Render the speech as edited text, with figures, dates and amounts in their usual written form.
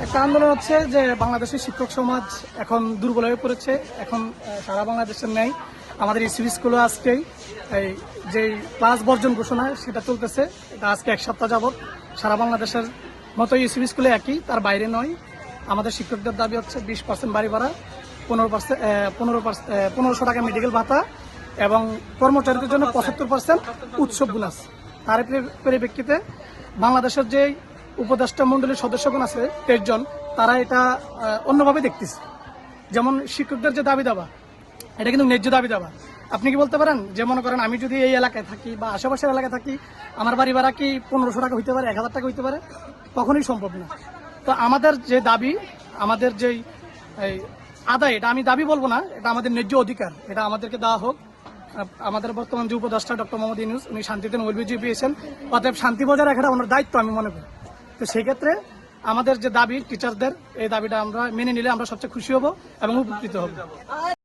একটা আন্দোলন হচ্ছে যে বাংলাদেশের শিক্ষক সমাজ এখন দুর্বল হয়ে পড়েছে। এখন সারা বাংলাদেশের নেই, আমাদের ইসিবি স্কুলে আজকেই এই যে ক্লাস বর্জন ঘোষণা সেটা চলতেছে। এটা আজকে এক সপ্তাহ যাবৎ সারা বাংলাদেশের মতো ইসিবি স্কুলে একই, তার বাইরে নয়। আমাদের শিক্ষকদের দাবি হচ্ছে 20% বাড়ি ভাড়া, 1500 টাকা মেডিকেল ভাতা এবং কর্মচারীদের জন্য 75% উৎসব বোনাস। তার পরিপ্রেক্ষিতে বাংলাদেশের যে উপদেষ্টা মন্ডলীর সদস্যগণ আছে 13 জন, তারা এটা অন্যভাবে দেখতেছে। যেমন শিক্ষকদের যে দাবি দাবা, এটা কিন্তু ন্যায্য দাবি দাবা। আপনি কি বলতে পারেন যে মনে করেন আমি যদি এই এলাকায় থাকি বা আশেপাশের এলাকায় থাকি, আমার বাড়ি ভাড়া কি 1500 টাকা হইতে পারে, 1000 টাকা হইতে পারে? কখনোই সম্ভব না। তো আমাদের যে দাবি, আমাদের যেই আদায়, এটা আমি দাবি বলবো না, এটা আমাদের ন্যায্য অধিকার, এটা আমাদেরকে দেওয়া হোক। আমাদের বর্তমান যে উপদেষ্টা ডক্টর মোহাম্মদ ইউনূস, উনি শান্তিতে নোবেল বিজয়ী পেয়েছেন, অতএব শান্তি বজায় রাখাটা ওনার দায়িত্ব আমি মনে করি। তো সেই ক্ষেত্রে আমাদের যে দাবি টিচারদের, এই দাবিটা আমরা মেনে নিলে আমরা সবচেয়ে খুশি হব এবং উপকৃত হব।